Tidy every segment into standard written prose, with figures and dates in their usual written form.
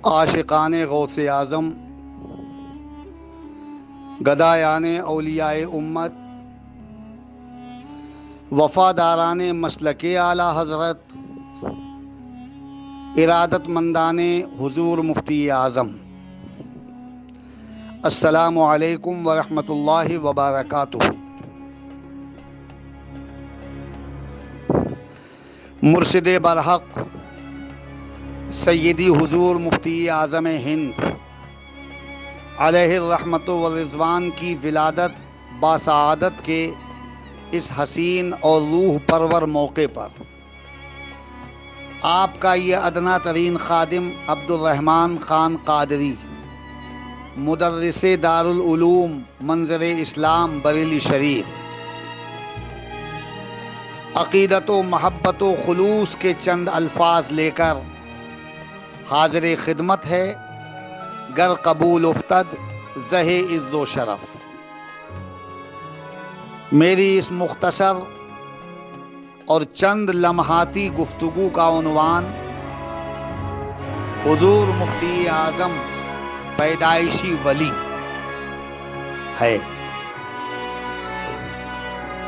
عاشقان غوث اعظم، گدایان اولیاء امت، وفاداران مسلک اعلیٰ حضرت، ارادت مندان حضور مفتی اعظم، السلام علیکم ورحمۃ اللہ وبرکاتہ۔ مرشد برحق سیدی حضور مفتی اعظم ہند علیہ الرحمت والرضوان کی ولادت باسعادت کے اس حسین اور روح پرور موقع پر آپ کا یہ ادنا ترین خادم عبد الرحمن خان قادری، مدرس دارالعلوم منظر اسلام بریلی شریف، عقیدت و محبت و خلوص کے چند الفاظ لے کر حاضر خدمت ہے، گر قبول افتد زہ عز و شرف۔ میری اس مختصر اور چند لمحاتی گفتگو کا عنوان حضور مفتی اعظم پیدائشی ولی ہے۔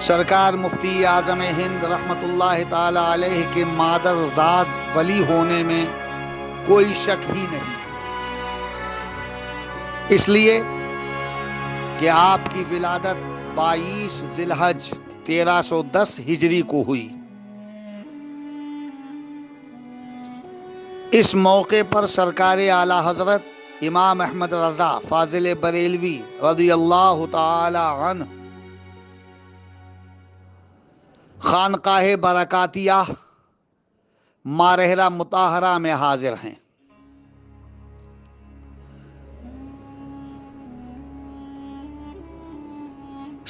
سرکار مفتی اعظم ہند رحمت اللہ تعالی علیہ کے مادر ذات ولی ہونے میں کوئی شک ہی نہیں، اس لیے کہ آپ کی ولادت 22 ذی الحج 1310 ہجری کو ہوئی۔ اس موقع پر سرکار اعلیٰ حضرت امام احمد رضا فاضل بریلوی رضی اللہ تعالی عنہ خانقاہ برکاتیہ مارحرہ مطہرہ میں حاضر ہیں۔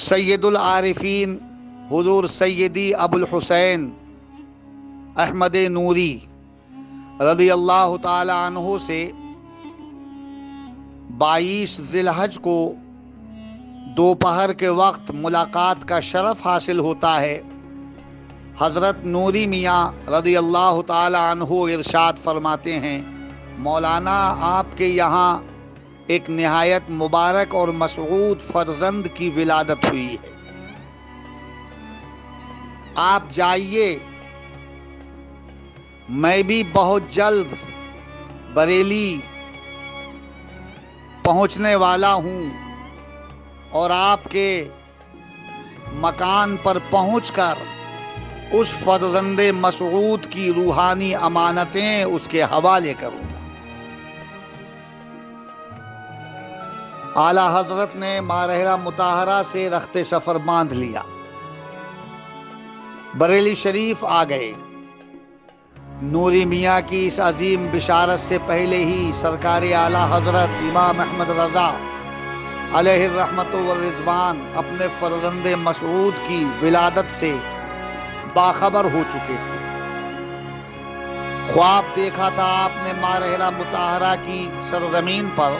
سید العارفین حضور سیدی ابو الحسین احمد نوری رضی اللہ تعالی عنہ سے 22 ذی الحج کو دوپہر کے وقت ملاقات کا شرف حاصل ہوتا ہے۔ حضرت نوری میاں رضی اللہ تعالی عنہ ارشاد فرماتے ہیں، مولانا آپ کے یہاں ایک نہایت مبارک اور مسعود فرزند کی ولادت ہوئی ہے، آپ جائیے، میں بھی بہت جلد بریلی پہنچنے والا ہوں اور آپ کے مکان پر پہنچ کر اس فرزند مسعود کی روحانی امانتیں اس کے حوالے کروں گا۔ اعلیٰ حضرت نے مارحرہ مطہرہ سے رخت سفر باندھ لیا، بریلی شریف آ گئے۔ نوری میاں کی اس عظیم بشارت سے پہلے ہی سرکار اعلیٰ حضرت امام احمد رضا علیہ الرحمت والرضوان اپنے فرزند مسعود کی ولادت سے باخبر ہو چکے تھے۔ خواب دیکھا تھا آپ نے مارحرہ مطہرہ کی سرزمین پر،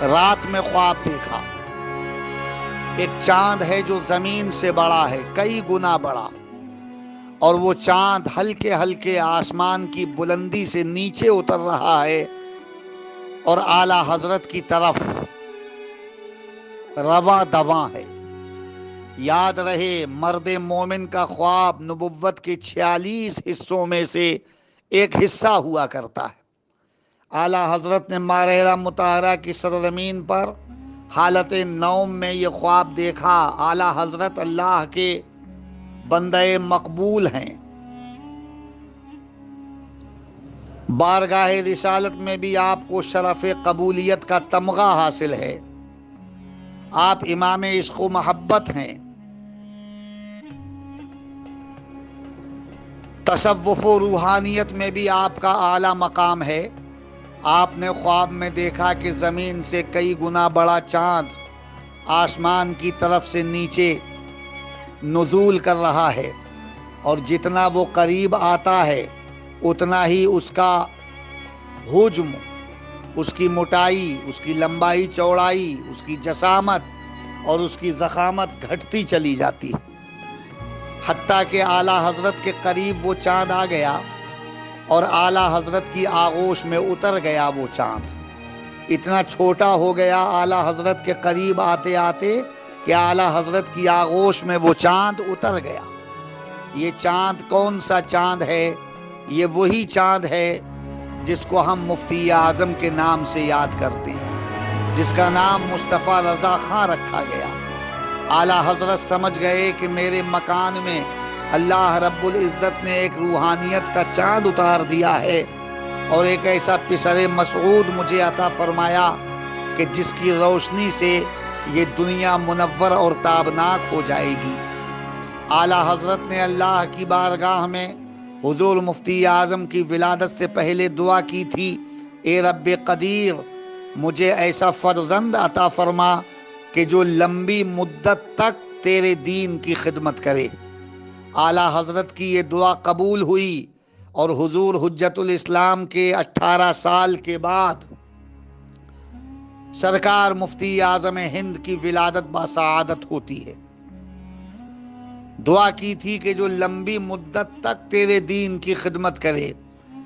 رات میں خواب دیکھا ایک چاند ہے جو زمین سے بڑا ہے، کئی گنا بڑا، اور وہ چاند ہلکے ہلکے آسمان کی بلندی سے نیچے اتر رہا ہے اور اعلیٰ حضرت کی طرف رواں دواں ہے۔ یاد رہے، مرد مومن کا خواب نبوت کے 46 حصوں میں سے ایک حصہ ہوا کرتا ہے۔ اعلیٰ حضرت نے مارحرہ مطہرہ کی سرزمین پر حالت نوم میں یہ خواب دیکھا۔ اعلیٰ حضرت اللہ کے بندہ مقبول ہیں، بارگاہ رسالت میں بھی آپ کو شرف قبولیت کا تمغہ حاصل ہے، آپ امام عشق و محبت ہیں، تصوف و روحانیت میں بھی آپ کا اعلیٰ مقام ہے۔ آپ نے خواب میں دیکھا کہ زمین سے کئی گنا بڑا چاند آسمان کی طرف سے نیچے نزول کر رہا ہے، اور جتنا وہ قریب آتا ہے اتنا ہی اس کا حجم، اس کی موٹائی، اس کی لمبائی چوڑائی، اس کی جسامت اور اس کی ضخامت گھٹتی چلی جاتی ہے، حتیٰ کہ اعلیٰ حضرت کے قریب وہ چاند آ گیا اور اعلیٰ حضرت کی آغوش میں اتر گیا وہ چاند. اتنا چھوٹا ہو گیا اعلیٰ حضرت کے قریب آتے آتے کہ اعلیٰ حضرت کی آغوش میں وہ چاند اتر گیا. یہ چاند کون سا چاند ہے؟ یہ وہی چاند ہے جس کو ہم مفتی اعظم کے نام سے یاد کرتے ہیں، جس کا نام مصطفیٰ رضا خان رکھا گیا. اعلیٰ حضرت سمجھ گئے کہ میرے مکان میں اللہ رب العزت نے ایک روحانیت کا چاند اتار دیا ہے اور ایک ایسا پسر مسعود مجھے عطا فرمایا کہ جس کی روشنی سے یہ دنیا منور اور تابناک ہو جائے گی. اعلیٰ حضرت نے اللہ کی بارگاہ میں حضور مفتی اعظم کی ولادت سے پہلے دعا کی تھی، اے رب قدیر مجھے ایسا فرزند عطا فرما کہ جو لمبی مدت تک تیرے دین کی خدمت کرے. اعلیٰ حضرت کی یہ دعا قبول ہوئی اور حضور حجت الاسلام کے 18 سال کے بعد سرکار مفتی اعظم ہند کی ولادت باسعادت ہوتی ہے. دعا کی تھی کہ جو لمبی مدت تک تیرے دین کی خدمت کرے.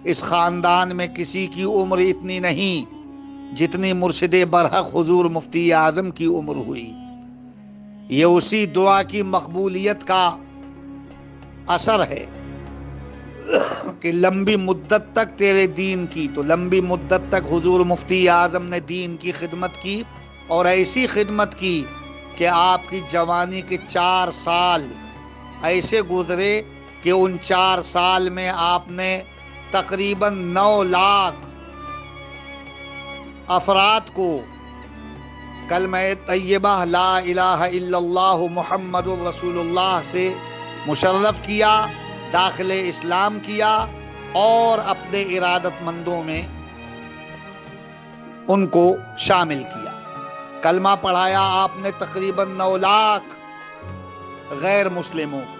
اس خاندان میں کسی کی عمر اتنی نہیں جتنی مرشد برحق حضور مفتی اعظم کی عمر ہوئی. یہ اسی دعا کی مقبولیت کا اثر ہے کہ لمبی مدت تک تیرے دین کی، تو لمبی مدت تک حضور مفتی اعظم نے دین کی خدمت کی اور ایسی خدمت کی کہ آپ کی جوانی کے 4 سال ایسے گزرے کہ ان 4 سال میں آپ نے تقریباً 9 لاکھ افراد کو کلمہ طیبہ لا الہ الا اللہ محمد الرسول اللہ سے مشرف کیا، داخل اسلام کیا اور اپنے ارادت مندوں میں ان کو شامل کیا. کلمہ پڑھایا آپ نے تقریباً 9 لاکھ غیر مسلموں کو.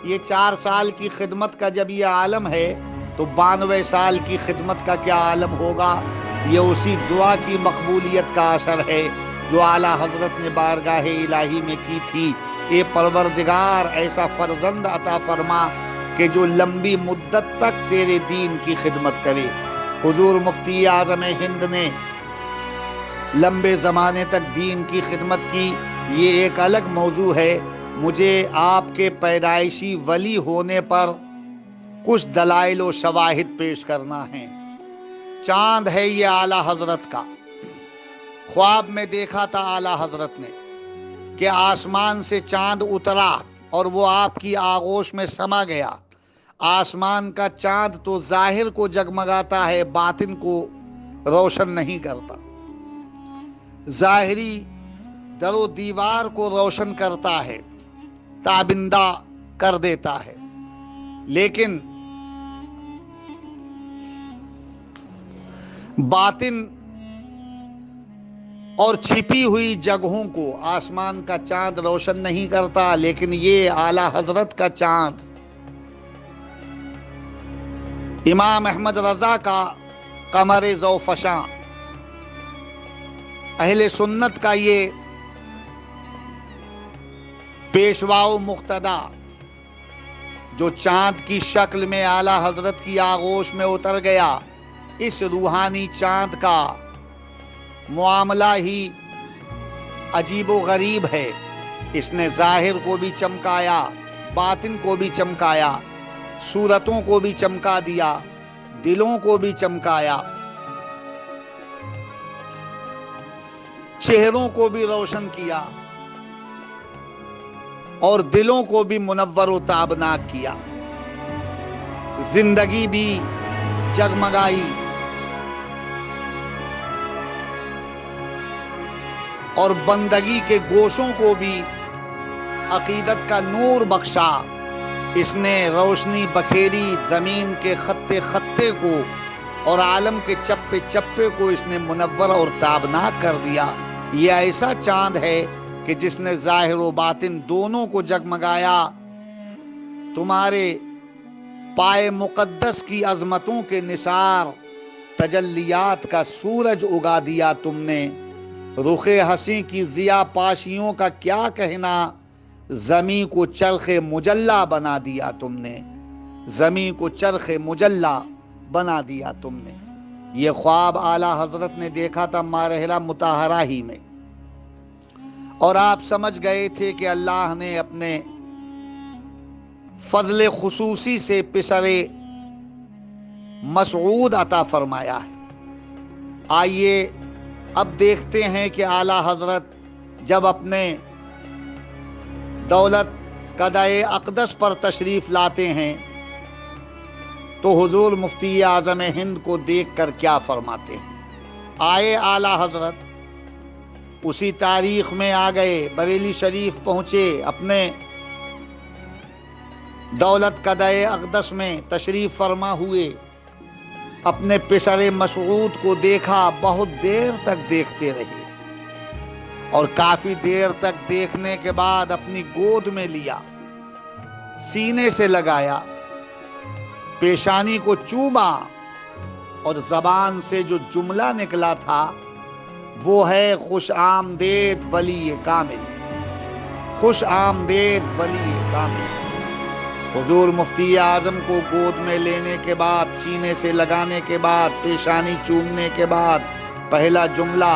یہ 4 سال کی خدمت کا جب یہ عالم ہے تو 92 سال کی خدمت کا کیا عالم ہوگا. یہ اسی دعا کی مقبولیت کا اثر ہے جو اعلیٰ حضرت نے بارگاہ الہی میں کی تھی، اے پروردگار ایسا فرزند عطا فرما کہ جو لمبی مدت تک تیرے دین کی خدمت کرے. حضور مفتی اعظم ہند نے لمبے زمانے تک دین کی خدمت کی، یہ ایک الگ موضوع ہے. مجھے آپ کے پیدائشی ولی ہونے پر کچھ دلائل و شواہد پیش کرنا ہے. چاند ہے یہ اعلیٰ حضرت کا. خواب میں دیکھا تھا اعلیٰ حضرت نے کہ آسمان سے چاند اترا اور وہ آپ کی آغوش میں سما گیا. آسمان کا چاند تو ظاہر کو جگمگاتا ہے، باطن کو روشن نہیں کرتا. ظاہری در و دیوار کو روشن کرتا ہے، تابندہ کر دیتا ہے، لیکن باطن اور چھپی ہوئی جگہوں کو آسمان کا چاند روشن نہیں کرتا. لیکن یہ اعلیٰ حضرت کا چاند، امام احمد رضا کا قمر ذوفشاں، اہل سنت کا یہ پیشوا و مقتدا جو چاند کی شکل میں اعلیٰ حضرت کی آغوش میں اتر گیا، اس روحانی چاند کا معاملہ ہی عجیب و غریب ہے. اس نے ظاہر کو بھی چمکایا، باطن کو بھی چمکایا، صورتوں کو بھی چمکا دیا، دلوں کو بھی چمکایا، چہروں کو بھی روشن کیا اور دلوں کو بھی منور و تابناک کیا. زندگی بھی جگمگائی اور بندگی کے گوشوں کو بھی عقیدت کا نور بخشا. اس نے روشنی بکھیری زمین کے خطے خطے کو اور عالم کے چپے چپے کو اس نے منور اور تابناک کر دیا. یہ ایسا چاند ہے کہ جس نے ظاہر و باطن دونوں کو جگمگایا. تمہارے پائے مقدس کی عظمتوں کے نثار تجلیات کا سورج اگا دیا تم نے. رخ حسیں کی ضیا پاشیوں کا کیا کہنا، زمیں کو چرخ مجلا بنا دیا تم نے. زمین کو چرخ مجلا بنا دیا تم نے۔ یہ خواب اعلی حضرت نے دیکھا تھا مارحلہ مطہرہ ہی میں، اور آپ سمجھ گئے تھے کہ اللہ نے اپنے فضل خصوصی سے پسر مسعود عطا فرمایا ہے۔ آئیے اب دیکھتے ہیں کہ اعلی حضرت جب اپنے دولت قدائے اقدس پر تشریف لاتے ہیں تو حضور مفتی اعظم ہند کو دیکھ کر کیا فرماتے ہیں؟ آئے اعلی حضرت، اسی تاریخ میں آ گئے، بریلی شریف پہنچے، اپنے دولت قدائے اقدس میں تشریف فرما ہوئے، اپنے پسر مسعود کو دیکھا، بہت دیر تک دیکھتے رہے، اور کافی دیر تک دیکھنے کے بعد اپنی گود میں لیا، سینے سے لگایا، پیشانی کو چوما، اور زبان سے جو جملہ نکلا تھا وہ ہے خوش آمدید ولی کامل، خوش آمدید ولی کامل۔ حضور مفتی اعظم کو گود میں لینے کے بعد، سینے سے لگانے کے بعد، پیشانی چومنے کے بعد پہلا جملہ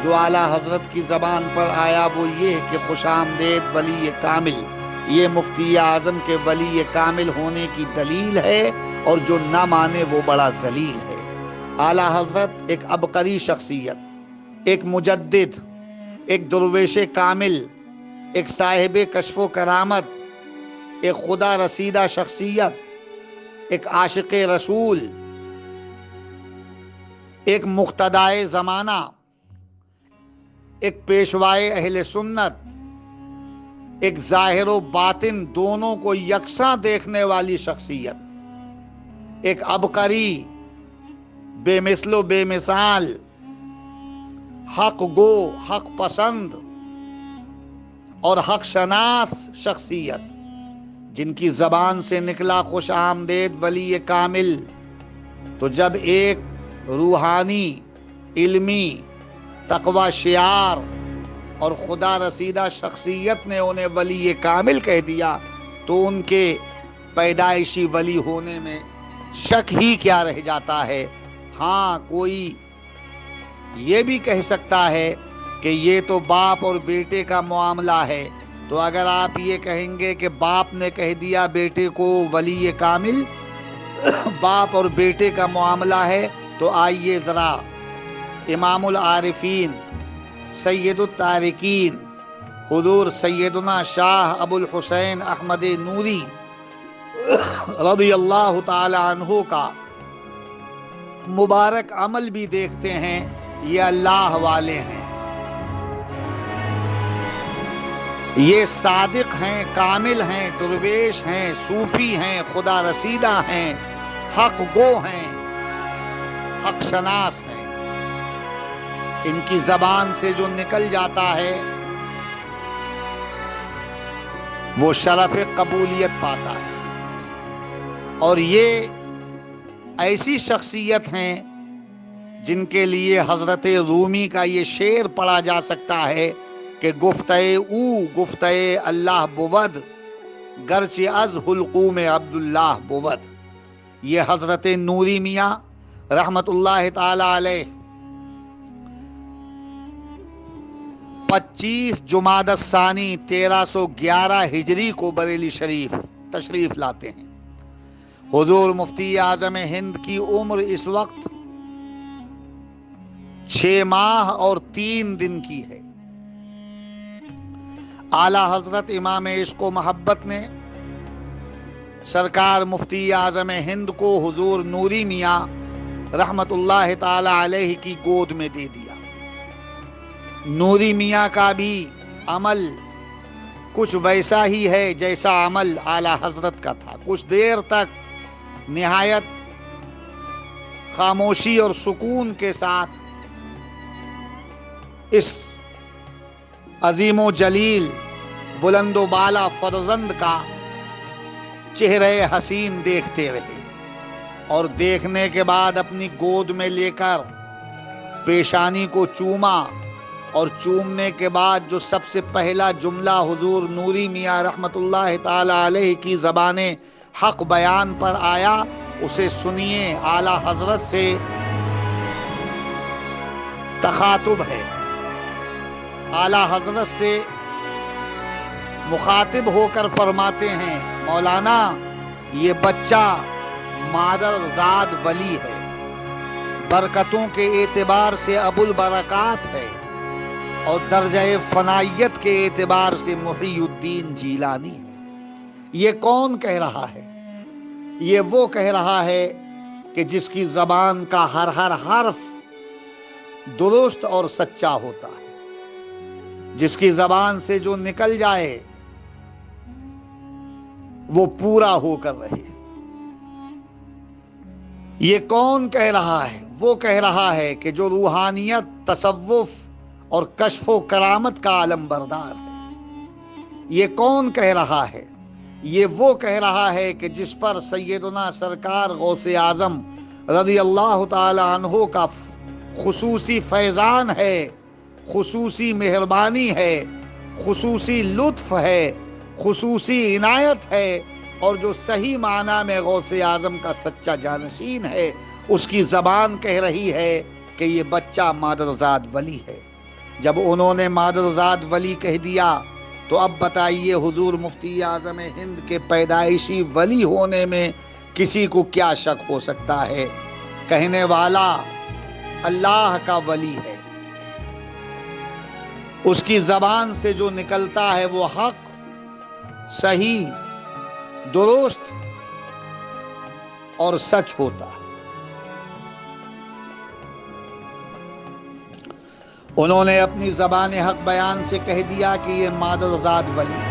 جو اعلیٰ حضرت کی زبان پر آیا وہ یہ کہ خوش آمدید ولی کامل۔ یہ مفتی اعظم کے ولی کامل ہونے کی دلیل ہے، اور جو نہ مانے وہ بڑا ذلیل ہے۔ اعلیٰ حضرت ایک عبقری شخصیت، ایک مجدد، ایک درویش کامل، ایک صاحب کشف و کرامت، ایک خدا رسیدہ شخصیت، ایک عاشق رسول، ایک مقتدائے زمانہ، ایک پیشوائے اہل سنت، ایک ظاہر و باطن دونوں کو یکساں دیکھنے والی شخصیت، ایک عبقری، بے مثل و بے مثال، حق گو، حق پسند اور حق شناس شخصیت، جن کی زبان سے نکلا خوش آمدید ولی کامل، تو جب ایک روحانی، علمی، تقوی شعار اور خدا رسیدہ شخصیت نے انہیں ولی کامل کہہ دیا تو ان کے پیدائشی ولی ہونے میں شک ہی کیا رہ جاتا ہے۔ ہاں، کوئی یہ بھی کہہ سکتا ہے کہ یہ تو باپ اور بیٹے کا معاملہ ہے، تو اگر آپ یہ کہیں گے کہ باپ نے کہہ دیا بیٹے کو ولی کامل، باپ اور بیٹے کا معاملہ ہے، تو آئیے ذرا امام العارفین، سید التارکین، حضور سیدنا شاہ ابو الحسین احمد نوری رضی اللہ تعالی عنہ کا مبارک عمل بھی دیکھتے ہیں۔ یہ اللہ والے ہیں، یہ صادق ہیں، کامل ہیں، درویش ہیں، صوفی ہیں، خدا رسیدہ ہیں، حق گو ہیں، حق شناس ہیں۔ ان کی زبان سے جو نکل جاتا ہے وہ شرف قبولیت پاتا ہے، اور یہ ایسی شخصیت ہیں جن کے لیے حضرت رومی کا یہ شعر پڑھا جا سکتا ہے کہ گفتئے او گفتئے اللہ بود، گرچہ از حلقوم عبداللہ بود۔ یہ حضرت نوری میاں رحمت اللہ تعالی علیہ 25 جمادی الثانی 1311 ہجری کو بریلی شریف تشریف لاتے ہیں۔ حضور مفتی اعظم ہند کی عمر اس وقت 6 ماہ اور 3 دن کی ہے۔ اعلیٰ حضرت امام عشق و محبت نے سرکار مفتی اعظم ہند کو حضور نوری میاں رحمت اللہ تعالی علیہ کی گود میں دے دیا۔ نوری میاں کا بھی عمل کچھ ویسا ہی ہے جیسا عمل اعلیٰ حضرت کا تھا۔ کچھ دیر تک نہایت خاموشی اور سکون کے ساتھ اس عظیم و جلیل، بلند و بالا فرزند کا چہرے حسین دیکھتے رہے، اور دیکھنے کے بعد اپنی گود میں لے کر پیشانی کو چوما، اور چومنے کے بعد جو سب سے پہلا جملہ حضور نوری میاں رحمت اللہ تعالی علیہ کی زبان حق بیان پر آیا اسے سنیے. اعلیٰ حضرت سے تخاطب ہے، اعلیٰ حضرت سے مخاطب ہو کر فرماتے ہیں مولانا یہ بچہ مادرزاد ولی ہے، برکتوں کے اعتبار سے ابو البرکات ہے، اور درجہ فنائیت کے اعتبار سے محی الدین جیلانی ہے. یہ کون کہہ رہا ہے؟ یہ وہ کہہ رہا ہے کہ جس کی زبان کا ہر حرف درست اور سچا ہوتا ہے، جس کی زبان سے جو نکل جائے وہ پورا ہو کر رہے. یہ کون کہہ رہا ہے؟ وہ کہہ رہا ہے کہ جو روحانیت، تصوف اور کشف و کرامت کا علم بردار ہے. یہ کون کہہ رہا ہے؟ یہ وہ کہہ رہا ہے کہ جس پر سیدنا سرکار غوث اعظم رضی اللہ تعالی عنہ کا خصوصی فیضان ہے، خصوصی مہربانی ہے، خصوصی لطف ہے، خصوصی عنایت ہے، اور جو صحیح معنی میں غوث اعظم کا سچا جانشین ہے، اس کی زبان کہہ رہی ہے کہ یہ بچہ مادرزاد ولی ہے. جب انہوں نے مادرزاد ولی کہہ دیا تو اب بتائیے حضور مفتی اعظم ہند کے پیدائشی ولی ہونے میں کسی کو کیا شک ہو سکتا ہے؟ کہنے والا اللہ کا ولی ہے، اس کی زبان سے جو نکلتا ہے وہ حق، صحیح، درست اور سچ ہوتا ہے. انہوں نے اپنی زبان حق بیان سے کہہ دیا کہ یہ مادرزاد ولی.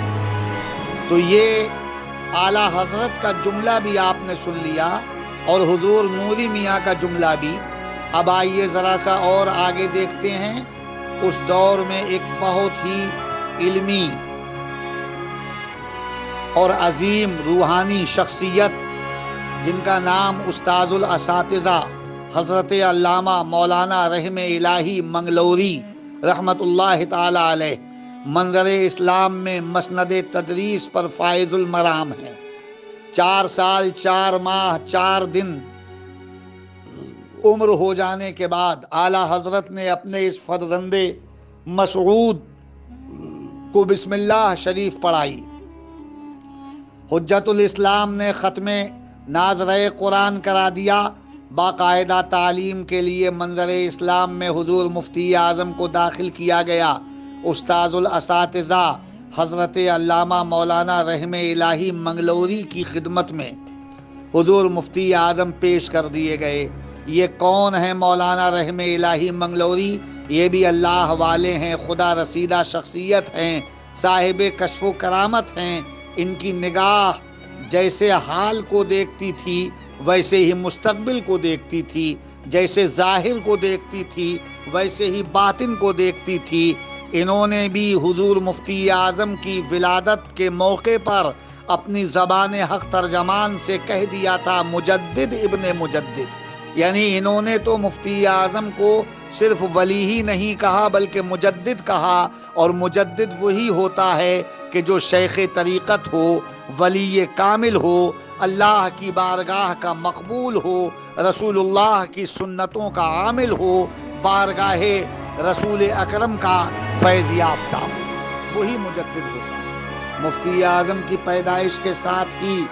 تو یہ اعلیٰ حضرت کا جملہ بھی آپ نے سن لیا اور حضور نوری میاں کا جملہ بھی. اب آئیے ذرا سا اور آگے دیکھتے ہیں. اس دور میں ایک بہت ہی علمی اور عظیم روحانی شخصیت جن کا نام استاد الاساتذہ حضرت علامہ مولانا رحم الہی منگلوری رحمت اللہ تعالی علیہ منظر اسلام میں مسند تدریس پر فائز المرام ہے. 4 سال 4 ماہ 4 دن عمر ہو جانے کے بعد اعلیٰ حضرت نے اپنے اس فرزند مسعود کو بسم اللہ شریف پڑھائی. حجت الاسلام نے ختم ناظرہ قرآن کرا دیا. باقاعدہ تعلیم کے لیے منظر اسلام میں حضور مفتی اعظم کو داخل کیا گیا. استاد الاساتذہ حضرت علامہ مولانا رحم الہی منگلوری کی خدمت میں حضور مفتی اعظم پیش کر دیے گئے. یہ کون ہیں مولانا رحم الہی منگلوری؟ یہ بھی اللہ والے ہیں، خدا رسیدہ شخصیت ہیں، صاحب کشف و کرامت ہیں. ان کی نگاہ جیسے حال کو دیکھتی تھی ویسے ہی مستقبل کو دیکھتی تھی، جیسے ظاہر کو دیکھتی تھی ویسے ہی باطن کو دیکھتی تھی. انہوں نے بھی حضور مفتی اعظم کی ولادت کے موقع پر اپنی زبان حق ترجمان سے کہہ دیا تھا مجدد ابن مجدد. یعنی انہوں نے تو مفتی اعظم کو صرف ولی ہی نہیں کہا بلکہ مجدد کہا، اور مجدد وہی ہوتا ہے کہ جو شیخ طریقت ہو، ولی کامل ہو، اللہ کی بارگاہ کا مقبول ہو، رسول اللہ کی سنتوں کا عامل ہو، بارگاہ رسول اکرم کا فیض یافتہ ہو، وہی مجدد ہوتا ہے. مفتی اعظم کی پیدائش کے ساتھ ہی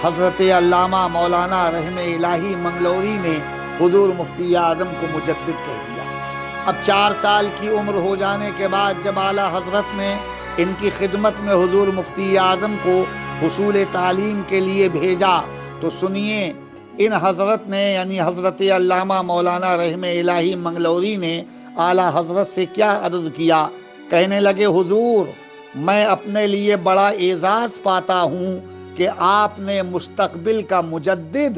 حضرت علامہ مولانا رحم الہی منگلوری نے حضور مفتی اعظم کو مجدد کہہ دیا. اب 4 سال کی عمر ہو جانے کے بعد جب اعلیٰ حضرت نے ان کی خدمت میں حضور مفتی اعظم کو حصول تعلیم کے لیے بھیجا تو سنیے ان حضرت نے یعنی حضرت علامہ مولانا رحم الہی منگلوری نے اعلیٰ حضرت سے کیا عرض کیا. کہنے لگے حضور میں اپنے لیے بڑا اعزاز پاتا ہوں کہ آپ نے مستقبل کا مجدد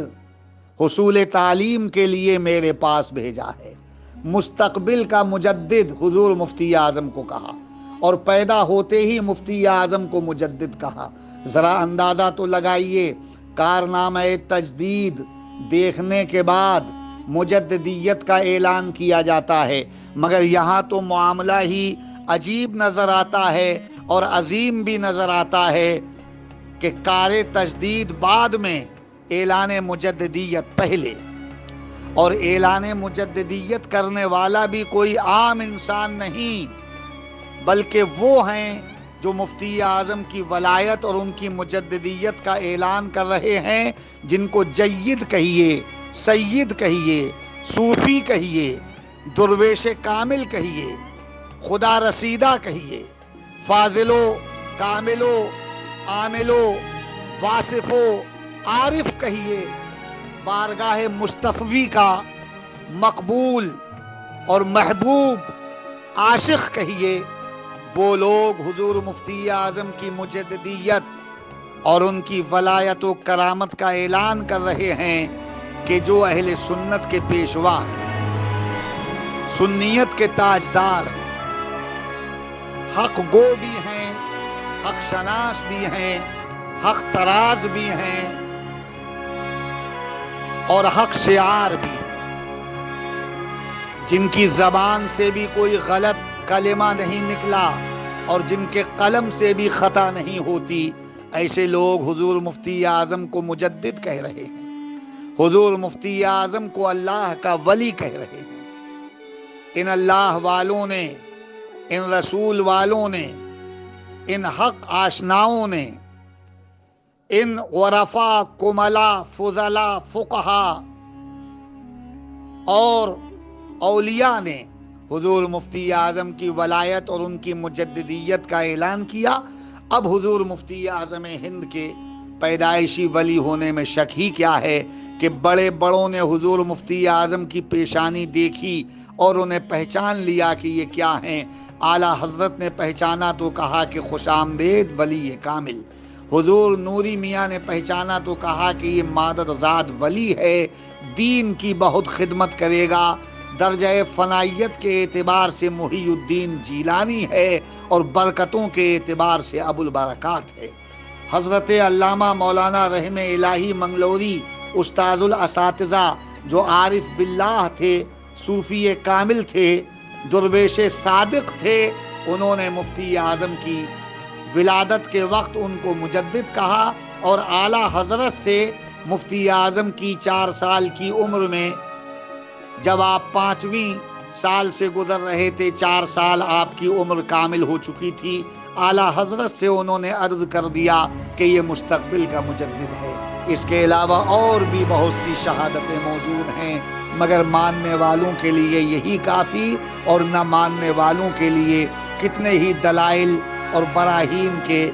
حصول تعلیم کے لیے میرے پاس بھیجا ہے. مستقبل کا مجدد حضور مفتی اعظم کو کہا اور پیدا ہوتے ہی مفتی اعظم کو مجدد کہا. ذرا اندازہ تو لگائیے، کارنامہ تجدید دیکھنے کے بعد مجددیت کا اعلان کیا جاتا ہے، مگر یہاں تو معاملہ ہی عجیب نظر آتا ہے اور عظیم بھی نظر آتا ہے. کہ کار تجدید بعد میں، اعلان مجددیت پہلے۔ اور اعلان مجددیت کرنے والا بھی کوئی عام انسان نہیں، بلکہ وہ ہیں جو مفتی اعظم کی ولایت اور ان کی مجددیت کا اعلان کر رہے ہیں، جن کو جید کہیے، سید کہیے، صوفی کہیے، درویش کامل کہیے، خدا رسیدہ کہیے، فاضلو، کاملو، عاملو، واصفو، عارف کہیے، بارگاہ مصطفی کا مقبول اور محبوب عاشق کہیے، وہ لوگ حضور مفتی اعظم کی مجددیت اور ان کی ولایت و کرامت کا اعلان کر رہے ہیں کہ جو اہل سنت کے پیشوا ہیں، سنیت کے تاجدار ہیں، حق گو بھی ہیں، حق شناس بھی ہیں، حق تراز بھی ہیں اور حق شعار بھی ہیں، جن کی زبان سے بھی کوئی غلط کلمہ نہیں نکلا اور جن کے قلم سے بھی خطا نہیں ہوتی، ایسے لوگ حضور مفتی اعظم کو مجدد کہہ رہے ہیں، حضور مفتی اعظم کو اللہ کا ولی کہہ رہے ہیں۔ ان اللہ والوں نے، ان رسول والوں نے، ان حق آشناؤں نے، ان عرفاء، کملا، فضلا، فقہا اور اولیاء نے حضور مفتی اعظم کی ولایت اور ان کی مجددیت کا اعلان کیا۔ اب حضور مفتی اعظم ہند کے پیدائشی ولی ہونے میں شک ہی کیا ہے کہ بڑے بڑوں نے حضور مفتی اعظم کی پیشانی دیکھی اور انہیں پہچان لیا کہ یہ کیا ہیں۔ اعلیٰ حضرت نے پہچانا تو کہا کہ خوش آمدید ولی کامل۔ حضور نوری میاں نے پہچانا تو کہا کہ یہ مادر ذات ولی ہے، دین کی بہت خدمت کرے گا، درجہ فنائیت کے اعتبار سے محی الدین جیلانی ہے اور برکتوں کے اعتبار سے ابو البرکات ہے۔ حضرت علامہ مولانا رحمہ الہی منگلوری، استاد الاساتذہ، جو عارف باللہ تھے، صوفی کامل تھے، درویش صادق تھے، انہوں نے مفتی اعظم کی ولادت کے وقت ان کو مجدد کہا اور اعلیٰ حضرت سے مفتی اعظم کی 4 سال کی عمر میں، جب آپ 5ویں سال سے گزر رہے تھے، 4 سال آپ کی عمر کامل ہو چکی تھی، اعلیٰ حضرت سے انہوں نے عرض کر دیا کہ یہ مستقبل کا مجدد ہے۔ اس کے علاوہ اور بھی بہت سی شہادتیں موجود ہیں، مگر ماننے والوں کے لیے یہی کافی اور نہ ماننے والوں کے لیے کتنے ہی دلائل اور براہین کے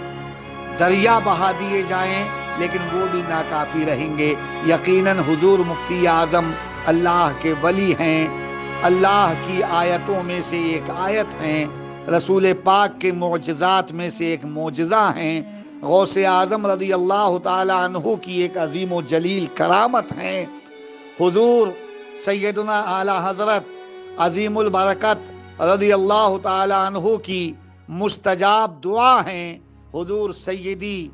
دریا بہا دیے جائیں، لیکن وہ بھی ناکافی رہیں گے۔ یقیناً حضور مفتی اعظم اللہ کے ولی ہیں، اللہ کی آیتوں میں سے ایک آیت ہیں، رسول پاک کے معجزات میں سے ایک معجزہ ہیں، غوث اعظم رضی اللہ تعالی عنہ کی ایک عظیم و جلیل کرامت ہیں، حضور سیدنا اعلیٰ حضرت عظیم البرکت رضی اللہ تعالی عنہ کی مستجاب دعا ہیں، حضور سیدی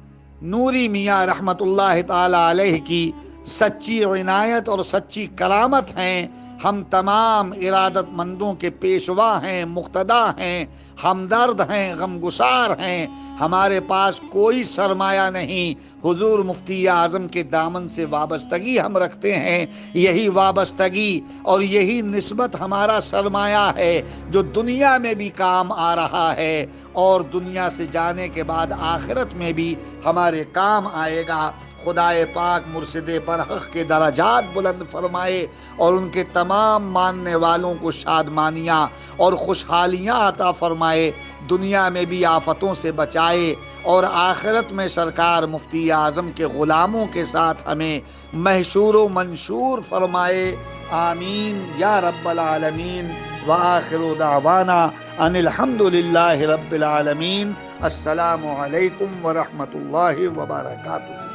نوری میاں رحمت اللہ تعالی علیہ کی سچی عنایت اور سچی کرامت ہیں۔ ہم تمام ارادت مندوں کے پیشوا ہیں، مقتدا ہیں، ہمدرد ہیں، غمگسار ہیں۔ ہمارے پاس کوئی سرمایہ نہیں، حضور مفتی اعظم کے دامن سے وابستگی ہم رکھتے ہیں۔ یہی وابستگی اور یہی نسبت ہمارا سرمایہ ہے جو دنیا میں بھی کام آ رہا ہے اور دنیا سے جانے کے بعد آخرت میں بھی ہمارے کام آئے گا۔ خدائے پاک مرشد برحق کے درجات بلند فرمائے اور ان کے تمام ماننے والوں کو شادمانیاں اور خوشحالیاں عطا فرمائے، دنیا میں بھی آفتوں سے بچائے اور آخرت میں سرکار مفتی اعظم کے غلاموں کے ساتھ ہمیں محشور و منشور فرمائے، آمین یا رب العالمین۔ وآخر دعوانا ان الحمد للہ رب العالمین۔ السلام علیکم ورحمۃ اللہ وبرکاتہ۔